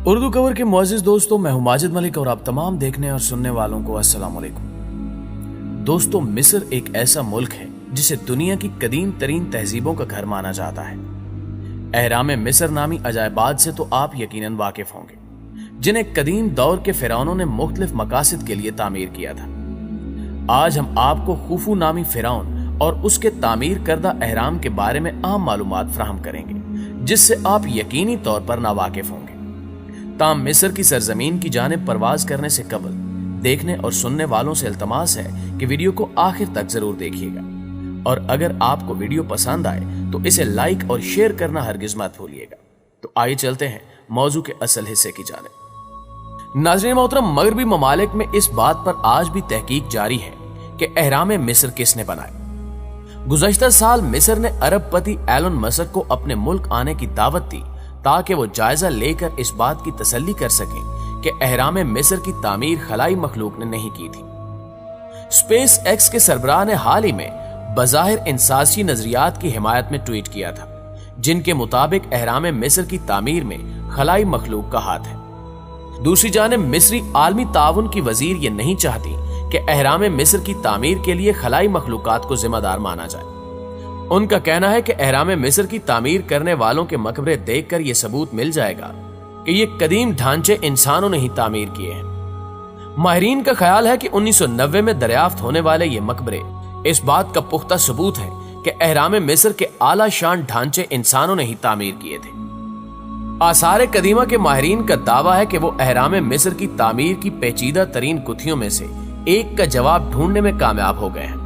Urdu cover के मुअज़्ज़िज़ दोस्तों, मैं हूं माजिद मलिक और आप तमाम देखने और सुनने वालों को अस्सलाम वालेकुम। दोस्तों, मिस्र एक ऐसा मुल्क है जिसे दुनिया की कदीम तरीन तहजीबों का घर माना जाता है। अहराम मिस्र नामी अजायबात से तो आप यकीनन वाकिफ होंगे, जिन्हें कदीम दौर के फिरौनों ने मुख्तलिफ मकासद के लिए तामीर किया था। आज हम आपको खुफू नामी फिरौन और उसके तामीर करदा अहराम के बारे में अहम मालूमात फराहम करेंगे, जिससे आप यकीनी तौर पर नावाकिफ होंगे। ताम मिस्र की सरजमीन की जानिब परवाज करने से कबल देखने और सुनने वालों से इल्तमास है कि वीडियो को आखिर तक जरूर देखिएगा, और अगर आपको वीडियो पसंद आए तो इसे लाइक और शेयर करना हरगिज मत भूलिएगा। तो आइए चलते हैं मौजू के असल हिस्से की जानिब। नाज़रीन मोहतरम, मगरबी ममालिक में इस बात पर आज भी तहकीक जारी है कि अहराम मिस्र किसने बनाए। गुज़श्ता साल मिस्र ने अरबपति एलन मस्क को अपने मुल्क आने की दावत दी ताकि वो जायजा लेकर इस बात की तसल्ली कर सकें कि अहराम मिस्र की तामीर खलाई मखलूक ने नहीं की थी। स्पेस एक्स के सरबराह ने हाल ही में बज़ाहिर इंसासी नजरियात की हिमायत में ट्वीट किया था, जिनके मुताबिक अहराम मिस्र की तामीर में खलाई मखलूक का हाथ है। दूसरी जानिब मिस्री आलमी ताउन की वजीर ये नहीं चाहती कि अहराम मिस्र की तामीर के लिए खलाई मखलूकात को जिम्मेदार माना जाए। उनका कहना है कि अहराम मिस्र की तामीर करने वालों के मकबरे देखकर यह सबूत मिल जाएगा कि ये कदीम ढांचे इंसानों ने ही तामीर किए हैं। माहिरीन का ख्याल है कि 1990 में दरियाफ्त होने वाले ये मकबरे इस बात का पुख्ता सबूत है कि अहराम मिस्र के आला शान ढांचे इंसानों ने ही तामीर किए थे। आसार कदीमा के माहिरीन का दावा है कि वो अहराम मिस्र की तामीर की पेचीदा तरीन गुत्थियों में से एक का जवाब ढूंढने में कामयाब हो गए हैं।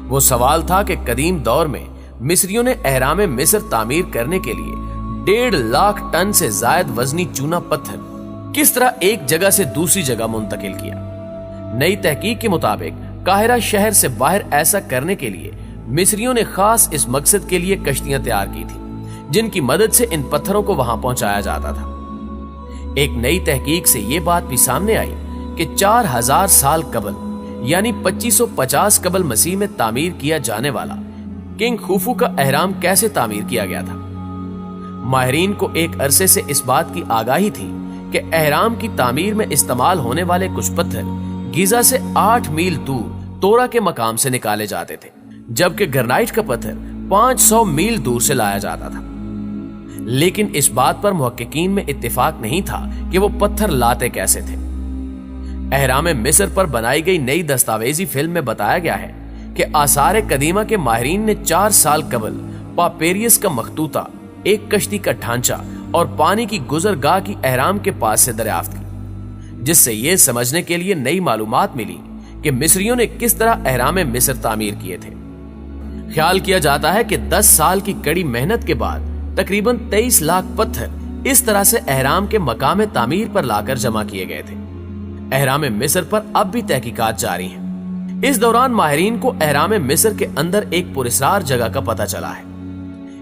वो सवाल था कि कदीम दौर में मिस्रियों ने अहराम मिस्र तामीर करने के लिए 1.5 लाख टन से जायद वजनी चूना पत्थर किस तरह एक जगह से दूसरी जगह मुंतकिल किया। नई तहकीक के मुताबिक काहिरा शहर से बाहर ऐसा करने के लिए मिस्रियों ने खास इस मकसद के लिए कश्तियां तैयार की थी, जिनकी मदद से इन पत्थरों को वहां पहुंचाया जाता था। एक नई तहकीक से यह बात भी सामने आई कि 4000 साल कबल यानी 2550 कबल मसीह में तामीर किया जाने वाला किंग खुफू का अहराम कैसे तामीर किया गया था। माहिरीन को एक अरसे से इस बात की आगाही थी कि अहराम की तामीर में इस्तेमाल होने वाले कुछ पत्थर गीजा से 8 मील दूर तोरा के मकाम से निकाले जाते थे, जबकि ग्रेनाइट का पत्थर 500 मील दूर से लाया जाता था। लेकिन इस बात पर मुहक्किकीन में इत्तेफाक नहीं था कि वो पत्थर लाते कैसे थे। अहराम मिस्र पर बनाई गई नई दस्तावेजी फिल्म में बताया गया है कि आसार कदीमा के माहिरीन ने 4 साल कबल पापेरियस का मखतूता, एक कश्ती का ढांचा और पानी की गुजरगाह की अहराम के पास से दरियाफ्त की, जिससे यह समझने के लिए नई मालूमात मिली कि मिस्रियों ने किस तरह अहराम मिस्र तामीर किए थे। ख्याल किया जाता है कि 10 साल की कड़ी मेहनत के बाद तकरीबन 23 लाख पत्थर इस तरह से अहराम के मकाम तामीर पर लाकर जमा किए गए थे। अहराम मिस्र पर अब भी तहकीकात जारी हैं। इस दौरान माहिरीन को अहराम मिस्र के अंदर एक पुरस्कार जगह का पता चला है।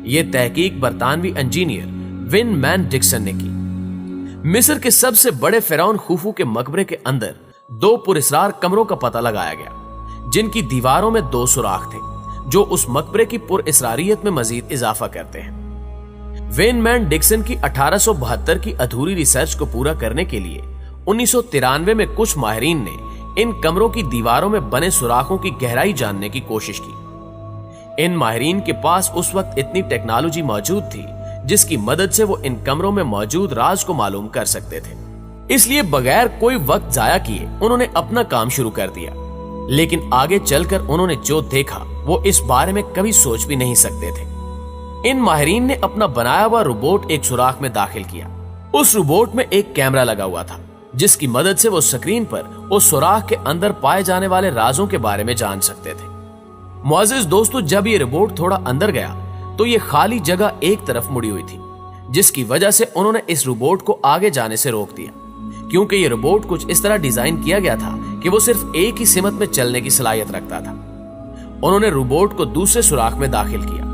यह तहकीक बरतानवी इंजीनियर विन मैन डिक्सन ने की। मिस्र के सबसे बड़े फिरौन खुफू के मकबरे के अंदर 2 पुरस्कार कमरों का पता लगाया गया, जिनकी दीवारों में 2 सुराख थे, जो उस मकबरे की पुरअसरारियत में मजीद इजाफा करते हैं। विन मैन डिक्सन की 1872 की अधूरी रिसर्च को पूरा करने के लिए 1993 में कुछ माहिरीन ने इन कमरों की दीवारों में बने सुराखों की गहराई जानने की कोशिश की। इन माहिरीन के पास उस वक्त इतनी टेक्नोलॉजी मौजूद थी जिसकी मदद से वो इन कमरों में मौजूद राज को मालूम कर सकते थे। इसलिए बगैर कोई वक्त जाया किए उन्होंने अपना काम शुरू कर दिया। लेकिन आगे चलकर उन्होंने जो देखा वो इस बारे में कभी सोच भी नहीं सकते थे। इन माहिरीन ने अपना बनाया हुआ रोबोट एक सुराख में दाखिल किया। उस रोबोट में एक कैमरा लगा हुआ था, जिसकी मदद से वो स्क्रीन पर उस सुराख के अंदर पाए जाने वाले राजों के बारे में जान सकते थे। मुअज़्ज़िज़ दोस्तों, जब ये रोबोट थोड़ा अंदर गया तो ये खाली जगह एक तरफ मुड़ी हुई थी, जिसकी वजह से उन्होंने इस रोबोट को आगे जाने से रोक दिया, क्योंकि ये रोबोट कुछ इस तरह डिजाइन किया गया था कि वो सिर्फ एक ही सिमत में चलने की सलाहियत रखता था। उन्होंने रोबोट को दूसरे सुराख में दाखिल किया।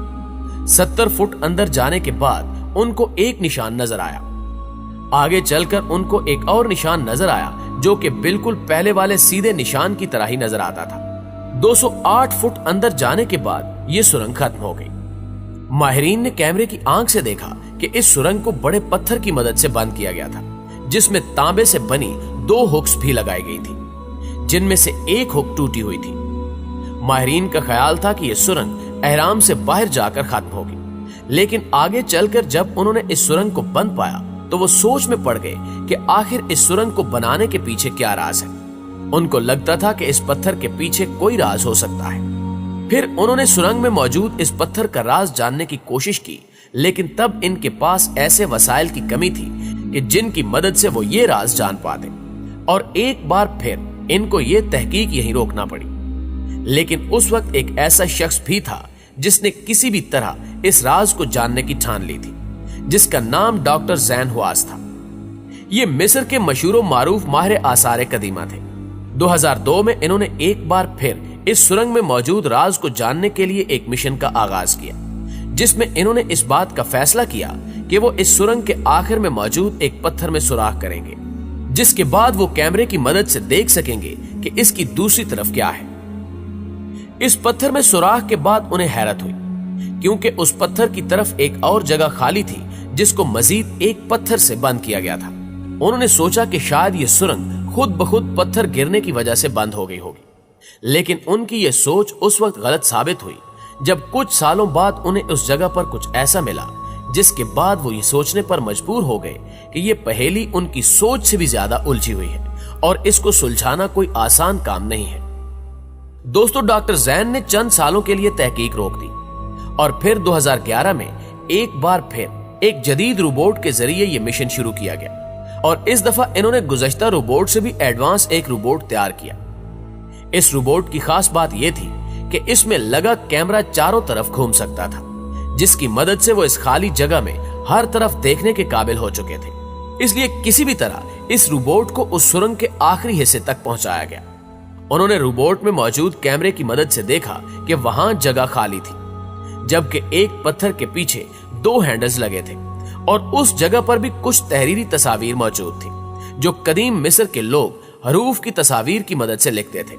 70 फुट अंदर जाने के बाद उनको एक निशान नजर आया। आगे चलकर उनको एक और निशान नजर आया, जो कि बिल्कुल पहले वाले सीधे निशान की तरह ही नजर आता था। 208 फुट अंदर जाने के बाद यह सुरंग खत्म हो गई। माहिरीन ने कैमरे की आंख से देखा कि इस सुरंग को बड़े पत्थर की मदद से बंद किया गया था, जिसमें तांबे से बनी 2 हुक्स भी लगाई गई थी, जिनमें से एक हुक टूटी हुई थी। माहिरीन का ख्याल था कि यह सुरंग एहराम से बाहर जाकर खत्म होगी, लेकिन आगे चलकर जब उन्होंने इस सुरंग को बंद पाया तो वो सोच में पड़ गए कि आखिर इस सुरंग को बनाने के पीछे क्या राज है। उनको लगता था कि इस पत्थर के पीछे कोई राज हो सकता है। फिर उन्होंने सुरंग में मौजूद इस पत्थर का राज जानने की कोशिश की, लेकिन तब इनके पास ऐसे वसाइल की कमी थी कि जिनकी मदद से वो ये राज जान पाते, और एक बार फिर इनको ये तहकीक यहीं रोकना पड़ी। लेकिन उस वक्त एक ऐसा शख्स भी था जिसने किसी भी तरह इस राज को जानने की ठान ली थी, जिसका नाम डॉक्टर जैन हुआस था। ये मिस्र के मशहूर मारूफ माहिर आसार कदीमा थे। 2002 में इन्होंने एक बार फिर इस सुरंग में मौजूद राज को जानने के लिए एक मिशन का आगाज किया, जिसमें इन्होंने इस बात का फैसला किया कि वो इस सुरंग के आखिर में मौजूद एक पत्थर में सुराख करेंगे, जिसके बाद वो कैमरे की मदद से देख सकेंगे कि इसकी दूसरी तरफ क्या है। इस पत्थर में सुराख के बाद उन्हें हैरत हुई, क्योंकि उस पत्थर की तरफ एक और जगह खाली थी जिसको मजीद एक पत्थर से बंद किया गया था। उन्होंने सोचा कि शायद ये सुरंग खुद बखुद पत्थर गिरने की वजह से बंद हो गई होगी, लेकिन उनकी ये सोच उस वक्त गलत साबित हुई जब कुछ सालों बाद उन्हें उस जगह पर कुछ ऐसा मिला, जिसके बाद वो ये सोचने पर मजबूर हो गए कि ये पहेली उनकी सोच से भी ज्यादा उलझी हुई है और इसको सुलझाना कोई आसान काम नहीं है। दोस्तों, डॉक्टर जैन ने चंद सालों के लिए तहकीक रोक दी और फिर 2011 में एक बार फिर एक जदीद रोबोट के जरिए यह मिशन शुरू किया गया, और इस दफा इन्होंने गुज़श्ता रोबोट से भी एडवांस एक रोबोट तैयार किया। इस रोबोट की खास बात यह थी कि इसमें लगा कैमरा चारों तरफ घूम सकता था, जिसकी मदद से वो इस खाली जगह में हर तरफ देखने के काबिल हो चुके थे। इसलिए किसी भी तरह इस रोबोट को उस सुरंग के आखिरी हिस्से तक पहुंचाया गया। उन्होंने रोबोट में मौजूद कैमरे की मदद से देखा कि वहां जगह खाली थी, जबकि एक पत्थर के पीछे 2 हैंडल्स लगे थे, और उस जगह पर भी कुछ तहरीरी तस्वीर मौजूद थी जो कदीम मिस्र के लोग हरूफ की तस्वीर की मदद से लिखते थे।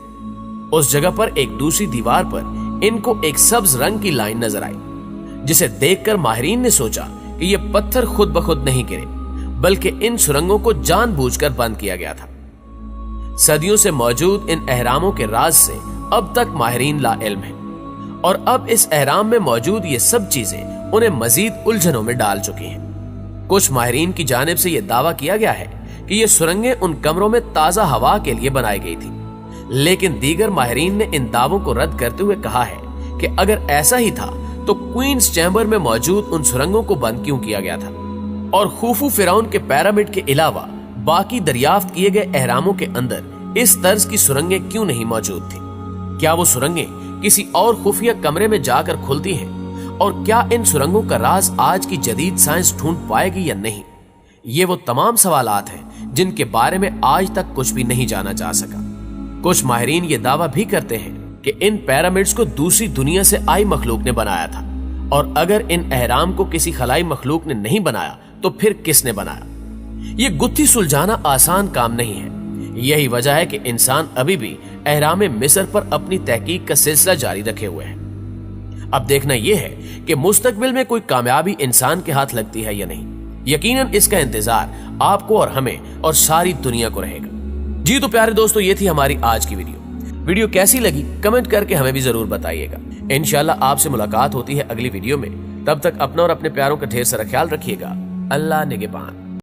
उस जगह पर एक दूसरी दीवार पर इनको एक सब्ज रंग की लाइन नजर आई, जिसे देखकर माहिरीन ने सोचा कि यह पत्थर खुद ब खुद नहीं गिरे, बल्कि इन सुरंगों को जानबूझकर बंद किया गया था। सदियों से मौजूद इन एहरामों के राज से अब तक माहिरीन ला इल्म है, और अब इस एहराम में मौजूद ये सब चीजें उन्हें मजीद उलझनों में डाल चुकी हैं। कुछ माहिरीन की जानिब से यह दावा किया गया है कि ये सुरंगें उन कमरों में ताजा हवा के लिए बनाई गई थी, लेकिन दीगर माहिरीन ने इन दावों को रद्द करते हुए कहा है कि अगर ऐसा ही था तो क्वींस चैम्बर में मौजूद उन सुरंगों को बंद क्यों किया गया था, और खूफू फिरौन के पिरामिड के अलावा बाकी दरियाफ्त किए गए एहरामों के अंदर इस तर्ज की सुरंगें क्यों नहीं मौजूद थी। क्या वो सुरंगें किसी और खुफिया कमरे में जाकर खुलती हैं, और क्या इन सुरंगों का राज आज की जदीद साइंस ढूंढ पाएगी या नहीं? ये वो तमाम सवालात हैं जिनके बारे में आज तक कुछ भी नहीं जाना जा सका। कुछ माहिरीन ये दावा भी करते हैं कि इन पिरामिड्स को दूसरी दुनिया से आई मखलूक ने बनाया था, और अगर इन एहराम को किसी खलाई मखलूक ने नहीं बनाया तो फिर किसने बनाया? ये गुत्थी सुलझाना आसान काम नहीं है। यही वजह है कि इंसान अभी भी एहराम मिस्र पर अपनी तहकीक का सिलसिला जारी रखे हुए है। अब देखना यह है कि मुस्तकबिल में कोई कामयाबी इंसान के हाथ लगती है या नहीं। यकीनन इसका इंतजार आपको और हमें और सारी दुनिया को रहेगा। जी तो प्यारे दोस्तों, ये थी हमारी आज की वीडियो कैसी लगी कमेंट करके हमें भी जरूर बताइएगा। इंशाल्लाह आपसे मुलाकात होती है अगली वीडियो में। तब तक अपना और अपने प्यारों का ढेर सारा ख्याल रखिएगा। अल्लाह निगहबान।